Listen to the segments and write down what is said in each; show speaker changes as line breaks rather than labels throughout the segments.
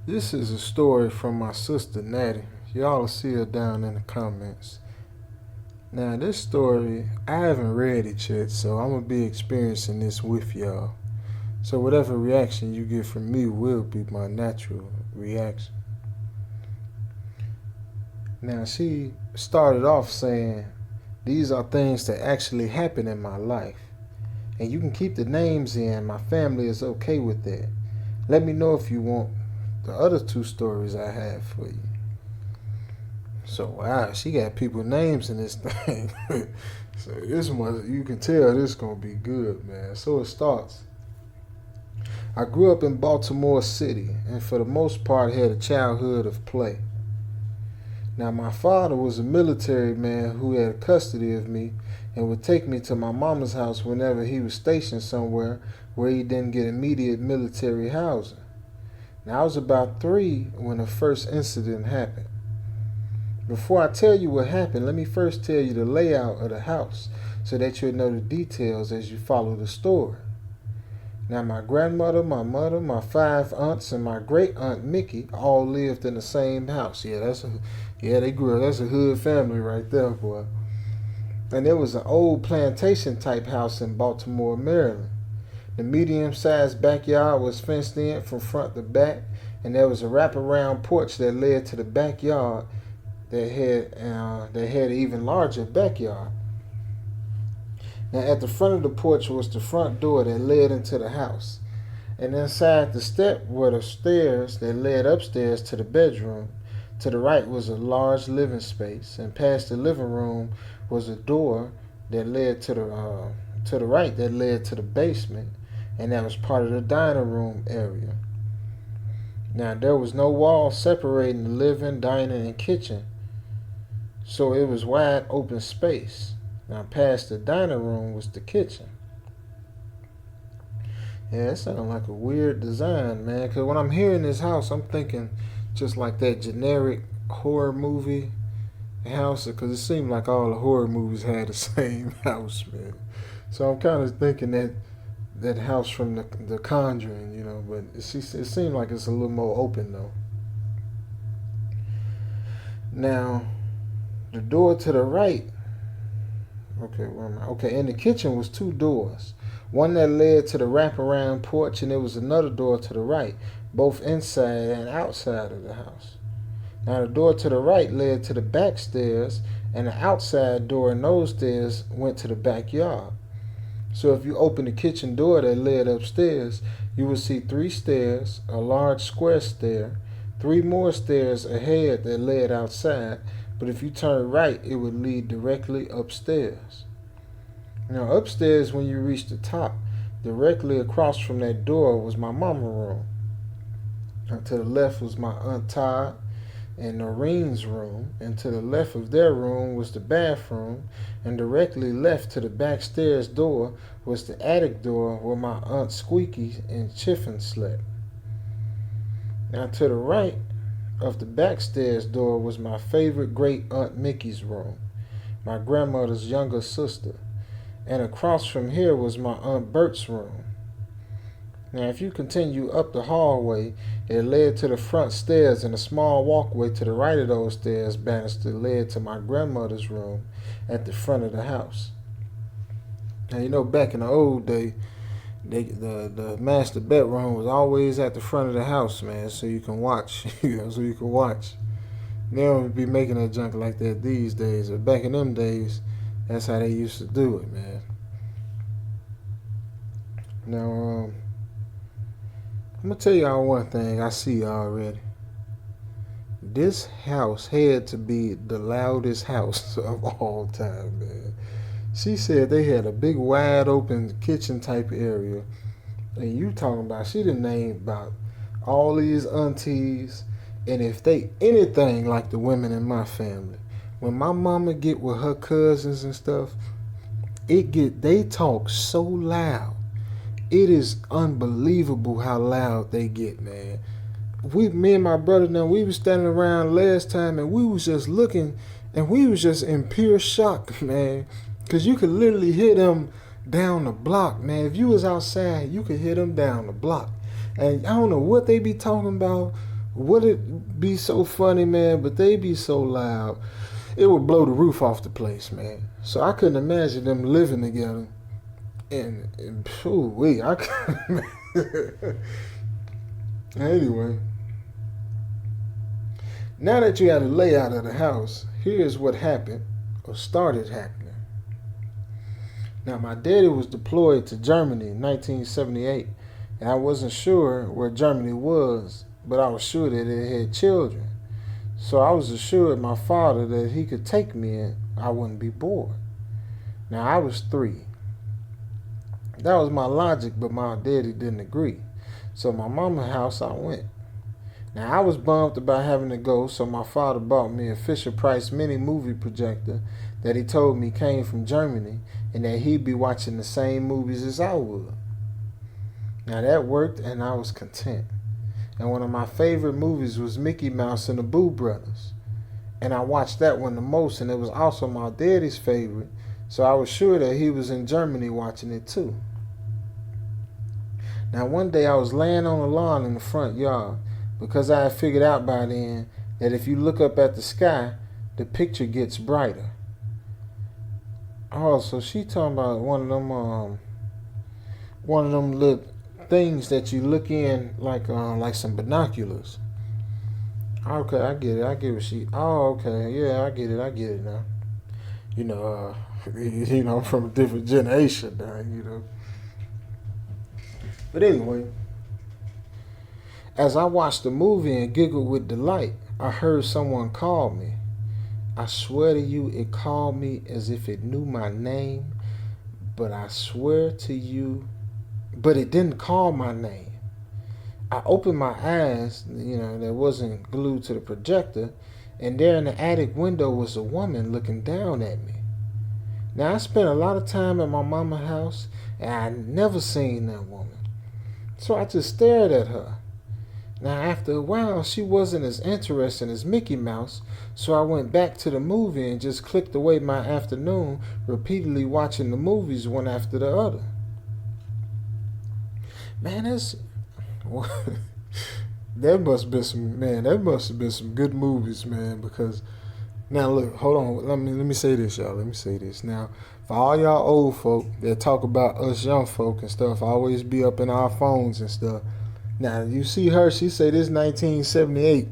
This is a story from my sister Natty. Y'all will see her down in the comments. Now, this story, I haven't read it yet, so I'm going to be experiencing this with y'all. So, whatever reaction you get from me will be my natural reaction. Now, she started off saying, "These are things that actually happen in my life. And you can keep the names in. My family is okay with that. Let me know if you want the other two stories I have for you." So wow, she got people names in this thing. So this must, you can tell this gonna be good, man. So it starts. I grew up in Baltimore City and for the most part had a childhood of play. Now my father was a military man who had custody of me and would take me to my mama's house whenever he was stationed somewhere where he didn't get immediate military housing. Now I was about 3 when the first incident happened. Before I tell you what happened, let me first tell you the layout of the house so that you'll know the details as you follow the story. Now, my grandmother, my mother, my 5 aunts, and my great aunt Mickey all lived in the same house. They grew up. That's a hood family right there, boy. And it was an old plantation type house in Baltimore, Maryland. The medium-sized backyard was fenced in from front to back, and there was a wraparound porch that led to the backyard that had an even larger backyard. Now, at the front of the porch was the front door that led into the house. And inside the step were the stairs that led upstairs to the bedroom. To the right was a large living space, and past the living room was a door that led to the right that led to the basement, and that was part of the dining room area. Now, there was no wall separating the living, dining, and kitchen, so it was wide open space. Now, past the dining room was the kitchen. Yeah, that sounds like a weird design, man. Because when I'm hearing this house, I'm thinking just like that generic horror movie house. Because it seemed like all the horror movies had the same house, man. So I'm kind of thinking that house from the Conjuring, you know. But it seemed like it's a little more open, though. Now, the door to the right. Okay, where am I? Okay, in the kitchen was 2 doors. One that led to the wraparound porch, and there was another door to the right, both inside and outside of the house. Now, the door to the right led to the back stairs, and the outside door in those stairs went to the backyard. So if you open the kitchen door that led upstairs, you will see 3 stairs, a large square stair, 3 more stairs ahead that led outside, but if you turn right, it would lead directly upstairs. Now, upstairs, when you reach the top, directly across from that door was my mama room. Now, to the left was my Aunt Todd and Noreen's room, and to the left of their room was the bathroom, and directly left to the back stairs door was the attic door where my Aunt Squeaky and Chiffin slept. Now, to the right of the backstairs door was my favorite great Aunt Mickey's room, my grandmother's younger sister, and across from here was my Aunt Bert's room. Now, if you continue up the hallway, it led to the front stairs, and a small walkway to the right of those stairs banister led to my grandmother's room at the front of the house. Now, you know, back in the old day, the master bedroom was always at the front of the house, man, so you can watch. So you can watch. They don't be making that junk like that these days, but back in them days, that's how they used to do it, man. Now, I'm gonna tell y'all one thing I see already. This house had to be the loudest house of all time, man. She said they had a big wide open kitchen type area. And you talking about, she done named about all these aunties. And if they anything like the women in my family, when my mama get with her cousins and stuff, they talk so loud. It is unbelievable how loud they get, man. Me and my brother now, we was standing around last time and we was just looking and we was just in pure shock, man. Because you could literally hear them down the block, man. If you was outside, you could hear them down the block. And I don't know what they be talking about, would it be so funny, man? But they be so loud, it would blow the roof off the place, man. So I couldn't imagine them living together. And I couldn't. Anyway, now that you had a layout of the house, here's what happened or started happening. Now, my daddy was deployed to Germany in 1978, and I wasn't sure where Germany was, but I was sure that it had children. So I was assured my father that he could take me and I wouldn't be bored. Now, I was 3. That was my logic, but my daddy didn't agree. So my mama's house I went. Now, I was bummed about having to go, so my father bought me a Fisher-Price mini movie projector that he told me came from Germany and that he'd be watching the same movies as I would. Now, that worked and I was content. And one of my favorite movies was Mickey Mouse and the Boo Brothers. And I watched that one the most, and it was also my daddy's favorite, so I was sure that he was in Germany watching it too. Now, one day I was laying on the lawn in the front yard because I had figured out by then that if you look up at the sky, the picture gets brighter. Oh, so she talking about one of them little things that you look in like some binoculars. Okay, I get it. I get what she. Oh, okay, yeah, I get it now. From a different generation now. But anyway, as I watched the movie and giggled with delight, I heard someone call me. I swear to you, it called me as if it knew my name, but I swear to you, but it didn't call my name. I opened my eyes, that wasn't glued to the projector, and there in the attic window was a woman looking down at me. Now, I spent a lot of time at my mama's house, and I never seen that woman. So I just stared at her. Now, after a while, she wasn't as interesting as Mickey Mouse, so I went back to the movie and just clicked away my afternoon, repeatedly watching the movies one after the other. Man, that must have been some good movies, man, because now look, hold on, let me say this, y'all. Let me say this. Now, for all y'all old folk that talk about us young folk and stuff, always be up in our phones and stuff. Now, you see her, she say this 1978,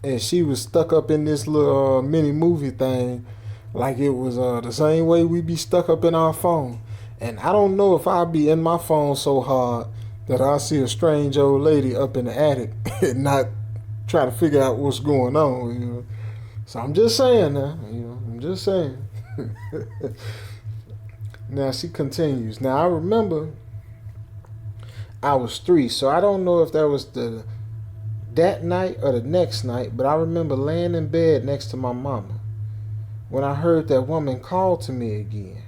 and she was stuck up in this little mini movie thing like it was the same way we be stuck up in our phone. And I don't know if I'll be in my phone so hard that I see a strange old lady up in the attic and not try to figure out what's going on, So I'm just saying now, I'm just saying. Now she continues. Now I remember I was 3, so I don't know if that was that night or the next night, but I remember laying in bed next to my mama when I heard that woman call to me again.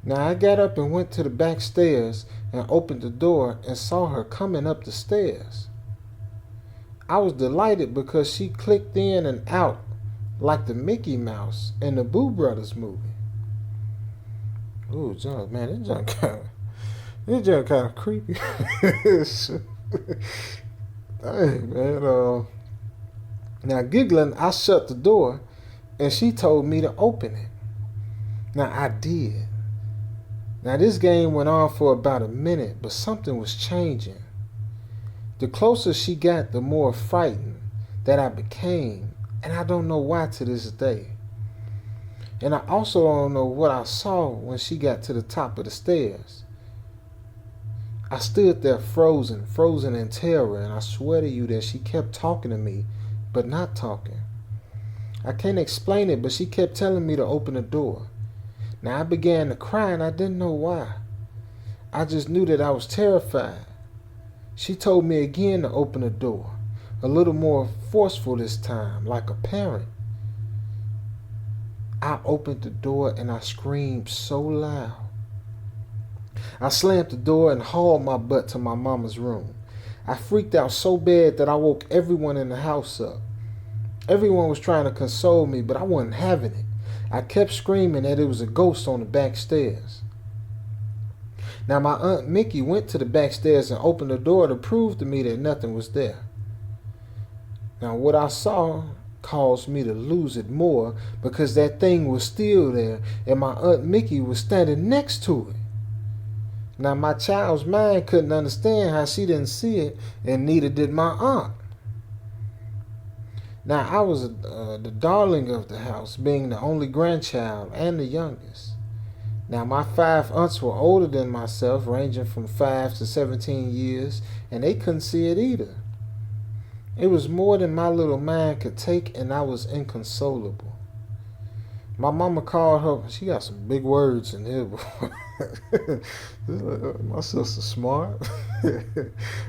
Now I got up and went to the back stairs and opened the door and saw her coming up the stairs. I was delighted because she clicked in and out like the Mickey Mouse in the Boo Brothers movie. Ooh, John, man, this junk kind of creepy. Hey, man. Now, giggling, I shut the door, and she told me to open it. Now, I did. Now, this game went on for about a minute, but something was changing. The closer she got, the more frightened that I became, and I don't know why to this day. And I also don't know what I saw when she got to the top of the stairs. I stood there frozen in terror, and I swear to you that she kept talking to me, but not talking. I can't explain it, but she kept telling me to open the door. Now I began to cry, and I didn't know why. I just knew that I was terrified. She told me again to open the door, a little more forceful this time, like a parent. I opened the door and I screamed so loud. I slammed the door and hauled my butt to my mama's room. I freaked out so bad that I woke everyone in the house up. Everyone was trying to console me, but I wasn't having it. I kept screaming that it was a ghost on the back stairs. Now my Aunt Mickey went to the back stairs and opened the door to prove to me that nothing was there. Now, what I saw caused me to lose it more because that thing was still there and my Aunt Mickey was standing next to it. Now, my child's mind couldn't understand how she didn't see it, and neither did my aunt. Now, I was the darling of the house, being the only grandchild and the youngest. Now, my 5 aunts were older than myself, ranging from 5 to 17 years, and they couldn't see it either. It was more than my little mind could take, and I was inconsolable. My mama called her, she got some big words in here, boy. My sister's smart.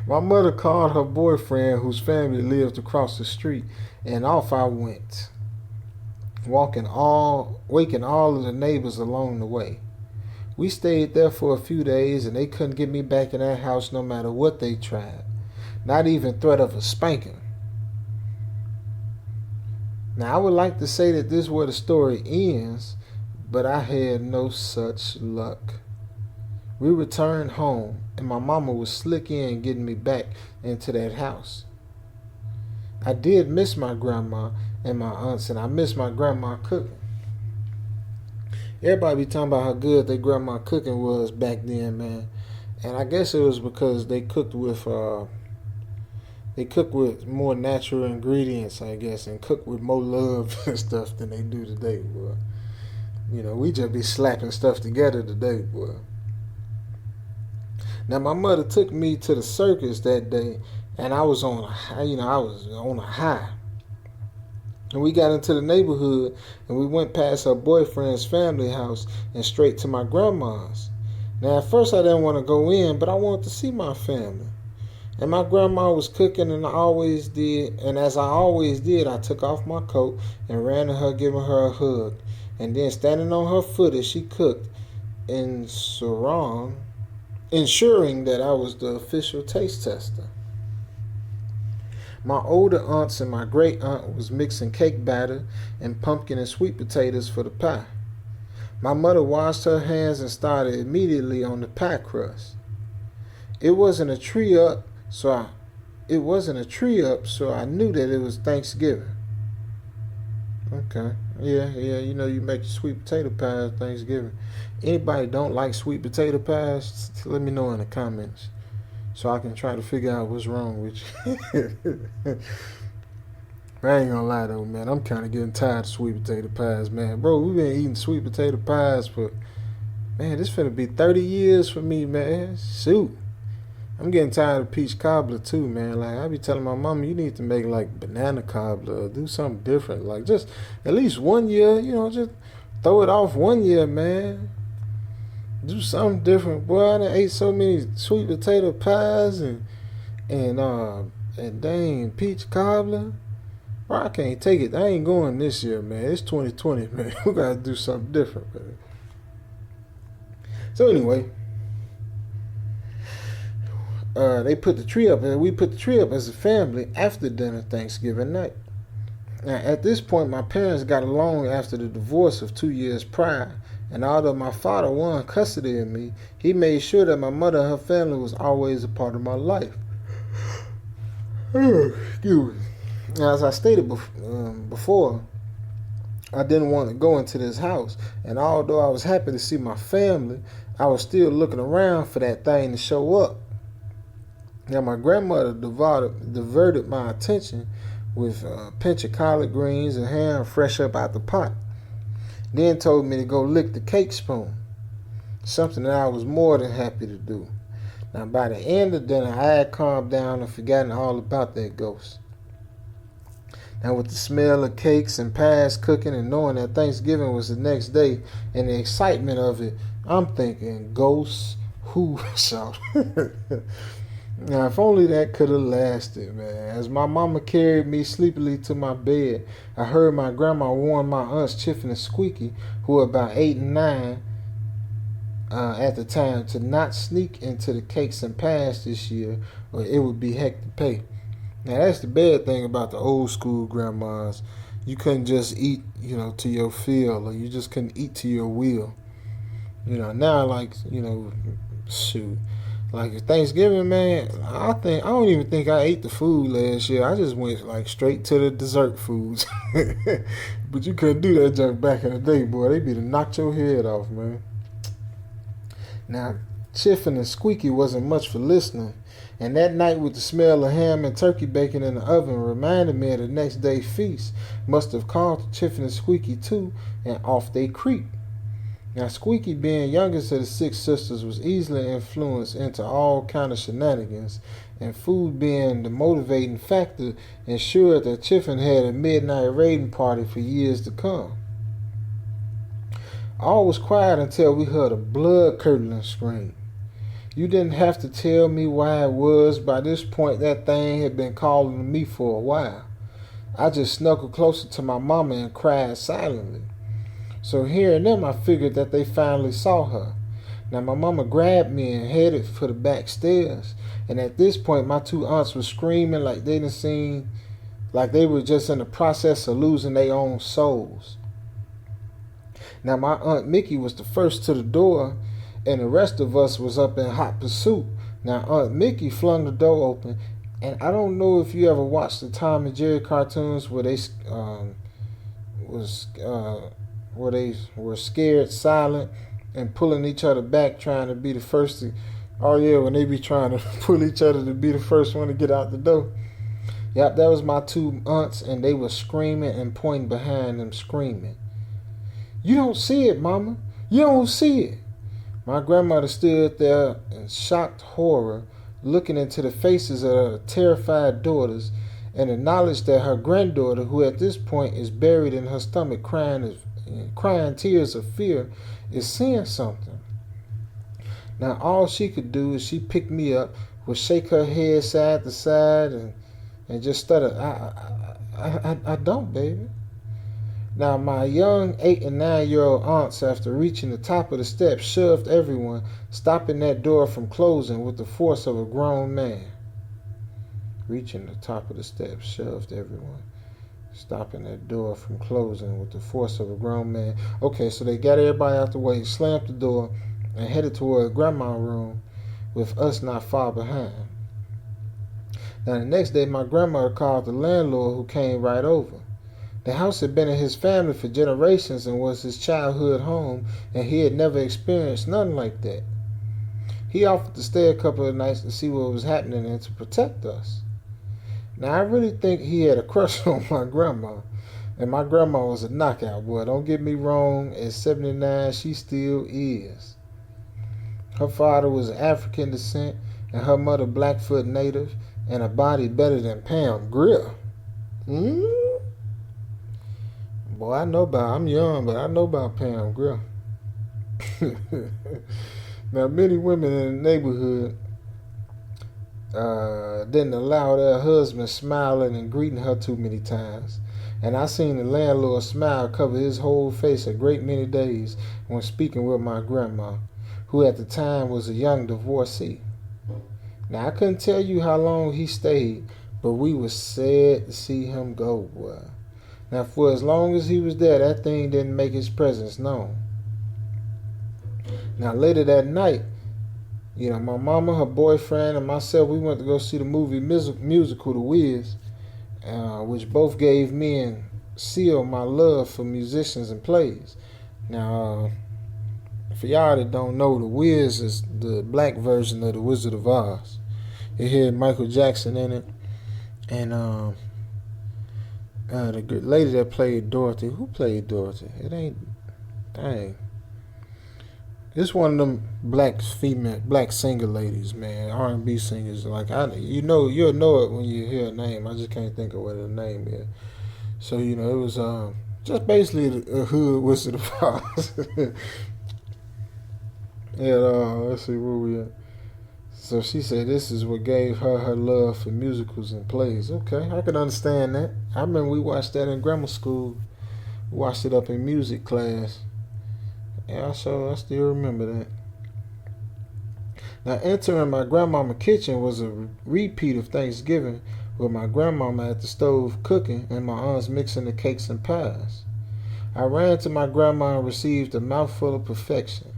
My mother called her boyfriend, whose family lived across the street, and off I went, waking all of the neighbors along the way. We stayed there for a few days, and they couldn't get me back in that house no matter what they tried. Not even threat of a spanking. Now, I would like to say that this is where the story ends, but I had no such luck. We returned home, and my mama was slick in getting me back into that house. I did miss my grandma and my aunts, and I miss my grandma cooking. Everybody be talking about how good their grandma cooking was back then, man. And I guess it was because they cooked with more natural ingredients, I guess, and cooked with more love and stuff than they do today, boy. You know, we just be slapping stuff together today, boy. Now, my mother took me to the circus that day, and I was on a high. And we got into the neighborhood, and we went past her boyfriend's family house and straight to my grandma's. Now, at first I didn't want to go in, but I wanted to see my family. And my grandma was cooking, and as I always did, I took off my coat and ran to her, giving her a hug. And then standing on her foot as she cooked, ensuring that I was the official taste tester. My older aunts and my great aunt was mixing cake batter and pumpkin and sweet potatoes for the pie. My mother washed her hands and started immediately on the pie crust. It wasn't a tree up, so I knew that it was Thanksgiving. Okay. Yeah, you know you make your sweet potato pies Thanksgiving. Anybody don't like sweet potato pies, let me know in the comments so I can try to figure out what's wrong with you. But I ain't gonna lie though, man, I'm kind of getting tired of sweet potato pies, man. Bro, we've been eating sweet potato pies for, man, this finna be 30 years for me, man. Shoot. I'm getting tired of peach cobbler too, man. Like, I be telling my mama, you need to make like banana cobbler or do something different. Like, just at least 1 year, you know, just throw it off 1 year, man. Do something different. Boy, I done ate so many sweet potato pies and dang peach cobbler. Bro, I can't take it. I ain't going this year, man. It's 2020, man. We gotta do something different, man. So anyway, they put the tree up, and we put the tree up as a family after dinner Thanksgiving night. Now, at this point, my parents got along after the divorce of 2 years prior, and although my father won custody of me, he made sure that my mother and her family was always a part of my life. Excuse me. Now, as I stated before, I didn't want to go into this house, and although I was happy to see my family, I was still looking around for that thing to show up. Now, my grandmother diverted my attention with a pinch of collard greens and ham fresh up out the pot. Then told me to go lick the cake spoon, something that I was more than happy to do. Now, by the end of dinner, I had calmed down and forgotten all about that ghost. Now, with the smell of cakes and pies cooking and knowing that Thanksgiving was the next day and the excitement of it, I'm thinking, ghosts, who shot? Now, if only that could have lasted, man. As my mama carried me sleepily to my bed, I heard my grandma warn my aunts Chiffin and Squeaky, who were about 8 and 9 at the time, to not sneak into the cakes and pies this year, or it would be heck to pay. Now, that's the bad thing about the old school grandmas. You couldn't just eat, to your feel, or you just couldn't eat to your will. Now, like, shoot. Like Thanksgiving, man, I don't even think I ate the food last year. I just went like straight to the dessert foods. But you couldn't do that junk back in the day, boy. They be to knock your head off, man. Now, Chiffin and Squeaky wasn't much for listening, and that night with the smell of ham and turkey bacon in the oven reminded me of the next day's feast. Must have called Chiffin and Squeaky too, and off they creeped. Now, Squeaky, being youngest of the six sisters, was easily influenced into all kind of shenanigans, and food being the motivating factor ensured that Chiffin had a midnight raiding party for years to come. All was quiet until we heard a blood-curdling scream. You didn't have to tell me why it was. By this point, that thing had been calling to me for a while. I just snuggled closer to my mama and cried silently. So hearing them, I figured that they finally saw her. Now my mama grabbed me and headed for the back stairs. And at this point, my two aunts were screaming like they didn't seem like they were just in the process of losing their own souls. Now my Aunt Mickey was the first to the door, and the rest of us was up in hot pursuit. Now Aunt Mickey flung the door open, and I don't know if you ever watched the Tom and Jerry cartoons where they where they were scared, silent, and pulling each other back, trying to be the first to. Oh yeah, when they be trying to pull each other to be the first one to get out the door. Yep, that was my two aunts, and they were screaming and pointing behind them, screaming. You don't see it, Mama. You don't see it. My grandmother stood there in shocked horror, looking into the faces of her terrified daughters, and acknowledged that her granddaughter, who at this point is buried in her stomach crying tears of fear, is seeing something. Now all she could do as she picked me up was shake her head side to side and just stutter, I don't, baby. Now, my young 8 and 9-year-old aunts, after reaching the top of the steps, shoved everyone, stopping that door from closing with the force of a grown man. Reaching the top of the steps, shoved everyone, stopping that door from closing with the force of a grown man. Okay, so they got everybody out the way, slammed the door, and headed toward Grandma's room, with us not far behind. Now, the next day, my grandmother called the landlord, who came right over. The house had been in his family for generations and was his childhood home, and he had never experienced nothing like that. He offered to stay a couple of nights to see what was happening and to protect us. Now, I really think he had a crush on my grandma, and my grandma was a knockout, boy. Don't get me wrong, at 79, she still is. Her father was of African descent, and her mother Blackfoot native, and a body better than Pam Grier. Boy, I'm young, but I know about Pam Grier. Now, many women in the neighborhood didn't allow their husbands smiling and greeting her too many times. And I seen the landlord's smile cover his whole face a great many days when speaking with my grandma, who at the time was a young divorcee. Now, I couldn't tell you how long he stayed, but we were sad to see him go, boy. Now, for as long as he was there, that thing didn't make his presence known. Now, later that night, my mama, her boyfriend, and myself, we went to go see the movie musical The Wiz, which both gave me and sealed my love for musicians and plays. Now, for y'all that don't know, The Wiz is the black version of The Wizard of Oz. It had Michael Jackson in it, and the lady that played Dorothy. Who played Dorothy? It ain't. Dang. It's one of them black singer ladies, man. R&B singers. Like you'll know it when you hear a name. I just can't think of what her name is. So it was just basically a hood Wizard of Oz. And let's see where we at. So she said this is what gave her love for musicals and plays. Okay, I can understand that. I remember we watched that in grammar school. We watched it up in music class. Yeah, so I still remember that. Now, entering my grandmama's kitchen was a repeat of Thanksgiving, with my grandmama at the stove cooking and my aunts mixing the cakes and pies. I ran to my grandma and received a mouthful of perfection.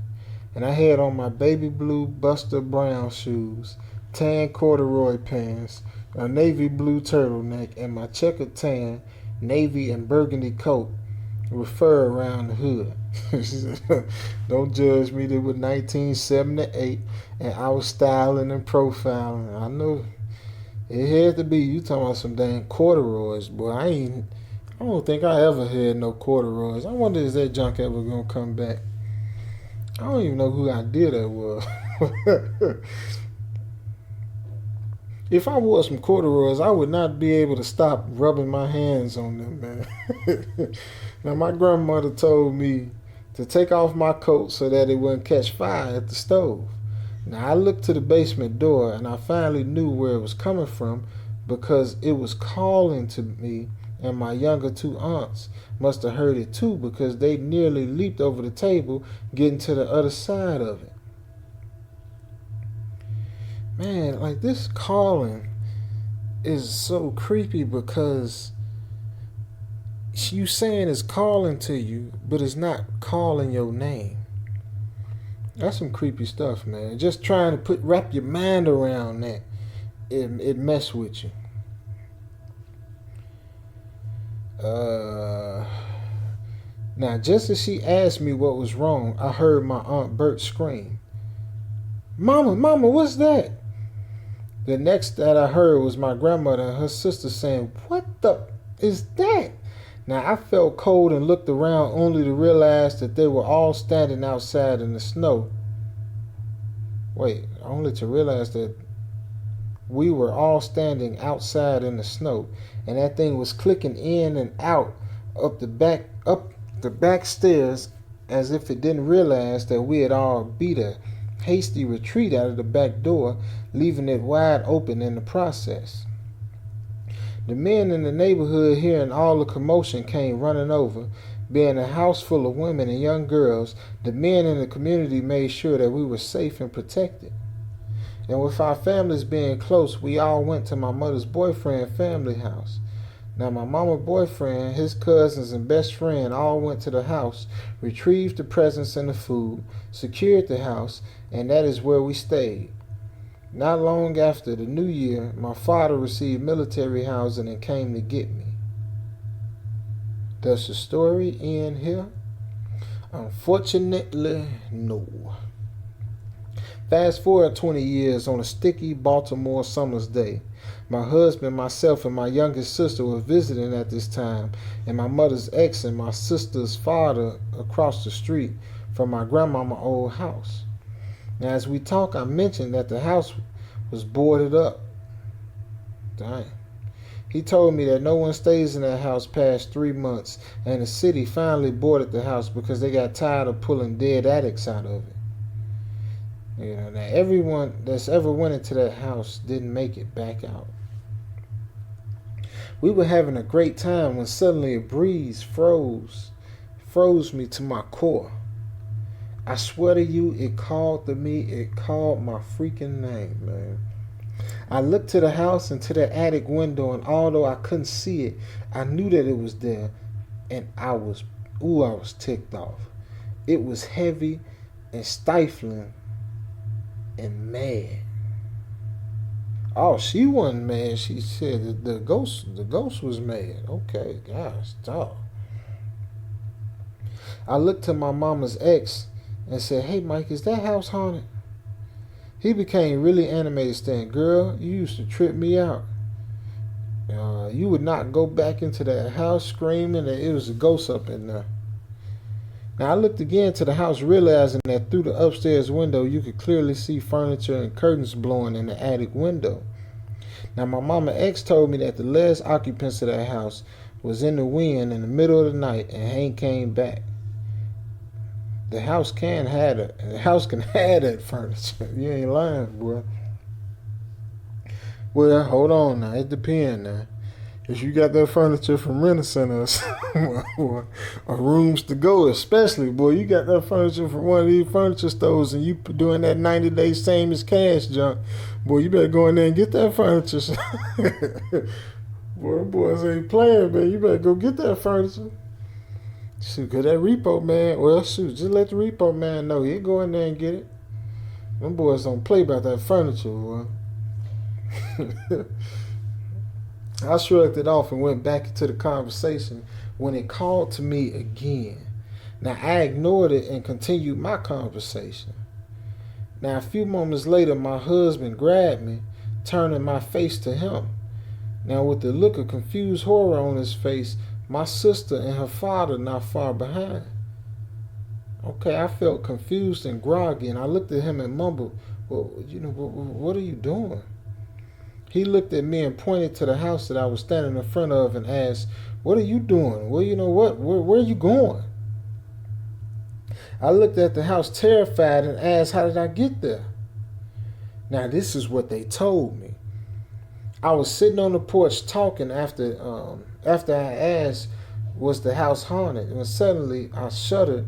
And I had on my baby blue Buster Brown shoes, tan corduroy pants, a navy blue turtleneck, and my checkered tan, navy, and burgundy coat with fur around the hood. Don't judge me. It was 1978, and I was styling and profiling. I know it had to be. You talking about some dang corduroys, boy? I don't think I ever had no corduroys. I wonder is that junk ever gonna come back? I don't even know who idea that was. If I wore some corduroys, I would not be able to stop rubbing my hands on them, man. Now, my grandmother told me to take off my coat so that it wouldn't catch fire at the stove. Now, I looked to the basement door and I finally knew where it was coming from because it was calling to me, and my younger two aunts must have heard it too because they nearly leaped over the table getting to the other side of it. Man, like this calling is so creepy because you saying it's calling to you, but it's not calling your name. That's some creepy stuff, man. Just trying to wrap your mind around that, it mess with you. Now, just as she asked me what was wrong, I heard my Aunt Bert scream, "Mama, Mama, what's that?" The next that I heard was my grandmother and her sister saying, "What the is that?" Now, I felt cold and looked around only to realize that they were all standing outside in the snow. Only to realize that we were all standing outside in the snow, and that thing was clicking in and out up the back stairs as if it didn't realize that we had all beat a hasty retreat out of the back door, leaving it wide open in the process. The men in the neighborhood, hearing all the commotion, came running over. Being a house full of women and young girls, the men in the community made sure that we were safe and protected. And with our families being close, we all went to my mother's boyfriend family house. Now, my mama's boyfriend, his cousins, and best friend all went to the house, retrieved the presents and the food, secured the house, and that is where we stayed. Not long after the new year, my father received military housing and came to get me. Does the story end here? Unfortunately, no. Fast forward 20 years on a sticky Baltimore summer's day. My husband, myself, and my youngest sister were visiting at this time, and my mother's ex and my sister's father across the street from my grandmama's old house. Now, as we talk, I mentioned that the house was boarded up. Dang. He told me that no one stays in that house past 3 months, and the city finally boarded the house because they got tired of pulling dead addicts out of it. You know, now everyone that's ever went into that house didn't make it back out. We were having a great time when suddenly a breeze froze me to my core. I swear to you, it called to me. It called my freaking name, man. I looked to the house and to the attic window, and although I couldn't see it, I knew that it was there, and I was ticked off. It was heavy and stifling and mad. Oh, she wasn't mad. She said that the ghost was mad. Okay, gosh, dog. I looked to my mama's ex and said, "Hey, Mike, is that house haunted?" He became really animated, saying, "Girl, you used to trip me out. You would not go back into that house screaming that it was a ghost up in there." Now, I looked again to the house, realizing that through the upstairs window, you could clearly see furniture and curtains blowing in the attic window. Now, my mama ex told me that the last occupants of that house was in the wind in the middle of the night and ain't came back. The house can have that furniture. You ain't lying, boy. Well, hold on now. It depends now. If you got that furniture from Renaissance or Rooms to Go, especially, boy, you got that furniture from one of these furniture stores and you doing that 90-day same as cash junk, boy, you better go in there and get that furniture. Boy, boys ain't playing, man. You better go get that furniture. Shoot, cause that repo man, well, shoot, just let the repo man know. He'll go in there and get it. Them boys don't play about that furniture, boy. I shrugged it off and went back into the conversation when it called to me again. Now, I ignored it and continued my conversation. Now, a few moments later, my husband grabbed me, turning my face to him. Now, with the look of confused horror on his face, my sister and her father not far behind. Okay, I felt confused and groggy, and I looked at him and mumbled, "Well, what are you doing?" He looked at me and pointed to the house that I was standing in front of and asked, "What are you doing?" "Well, you know what? Where are you going?" I looked at the house terrified and asked, "How did I get there?" Now, this is what they told me. I was sitting on the porch talking after I asked, "Was the house haunted?" And suddenly I shuddered.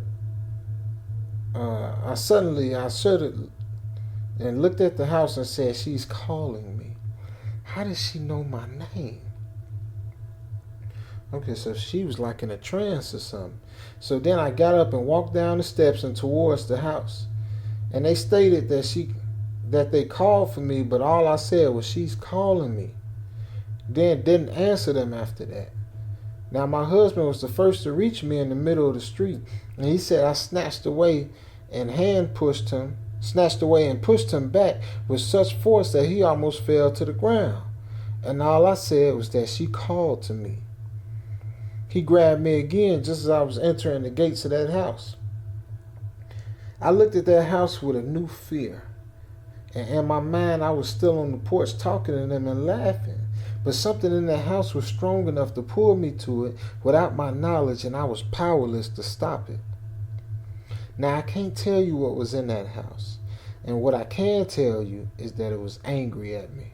I shuddered and looked at the house and said, "She's calling me." How does she know my name? Okay, so she was like in a trance or something. So then I got up and walked down the steps and towards the house. And they stated that they called for me, but all I said was, "She's calling me." Then didn't answer them after that. Now my husband was the first to reach me in the middle of the street, and he said I snatched away and pushed him back with such force that he almost fell to the ground. And all I said was that she called to me. He grabbed me again just as I was entering the gates of that house. I looked at that house with a new fear. And in my mind, I was still on the porch talking to them and laughing. But something in that house was strong enough to pull me to it without my knowledge, and I was powerless to stop it. Now, I can't tell you what was in that house. And what I can tell you is that it was angry at me.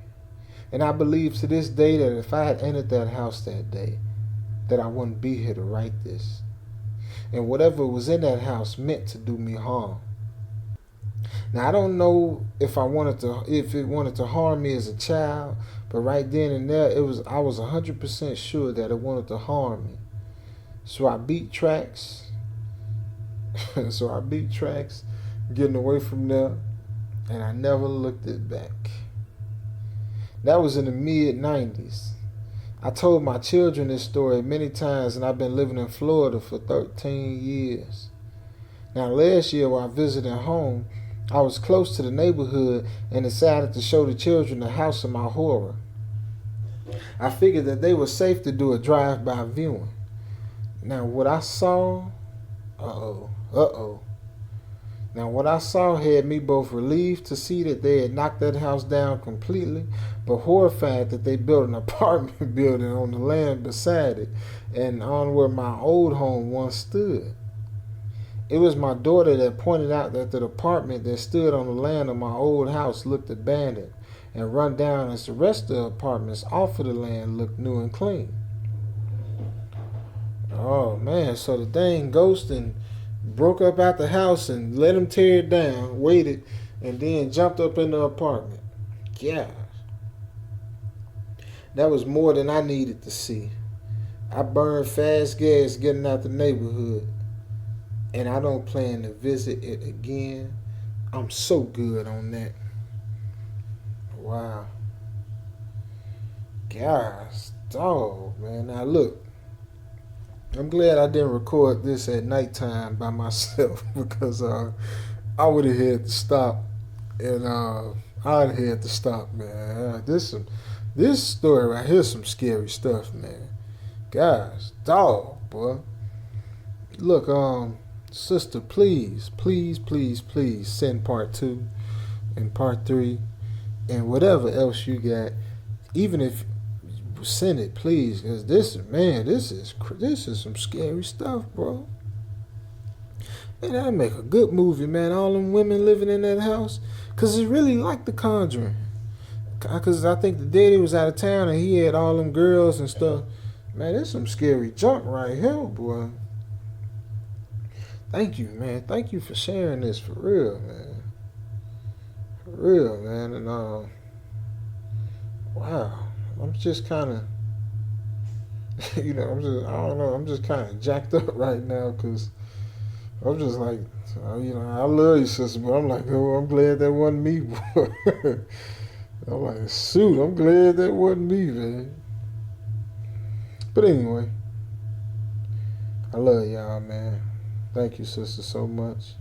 And I believe to this day that if I had entered that house that day, that I wouldn't be here to write this. And whatever was in that house meant to do me harm. Now I don't know if it wanted to harm me as a child, but right then and there I was 100% sure that it wanted to harm me. So I beat tracks. Getting away from there, and I never looked it back. That was in the mid-90s. I told my children this story many times, and I've been living in Florida for 13 years. Now last year while visiting home, I was close to the neighborhood and decided to show the children the house of my horror. I figured that they were safe to do a drive-by viewing. Now what I saw, Now what I saw had me both relieved to see that they had knocked that house down completely, but horrified that they built an apartment building on the land beside it and on where my old home once stood. It was my daughter that pointed out that the apartment that stood on the land of my old house looked abandoned and run down as the rest of the apartments off of the land looked new and clean. Oh man, so the dang ghost and broke up out the house and let him tear it down, waited, and then jumped up in the apartment. Yeah. That was more than I needed to see. I burned fast gas getting out the neighborhood, and I don't plan to visit it again. I'm so good on that. Wow. Gosh, dog, man. Now look, I'm glad I didn't record this at nighttime by myself because I would have had to stop, and I'd have had to stop, man. This story right here's some scary stuff, man. Gosh, dog, boy. Look, sister, please send part 2 and part 3 and whatever else you got. Even if send it, please, because this is some scary stuff, bro. Man, that'd make a good movie, man. All them women living in that house, because it's really like The Conjuring. Because I think the daddy was out of town and he had all them girls and stuff. Man, there's some scary junk right here, boy. Thank you, man. Thank you for sharing this, for real, man. For real, man. And wow, I'm just kind of I don't know, I'm just kind of jacked up right now because I'm just like, I love you, sister, but I'm like, oh, I'm glad that wasn't me, boy. I'm like, shoot, I'm glad that wasn't me, man. But anyway, I love y'all, man. Thank you, sister, so much.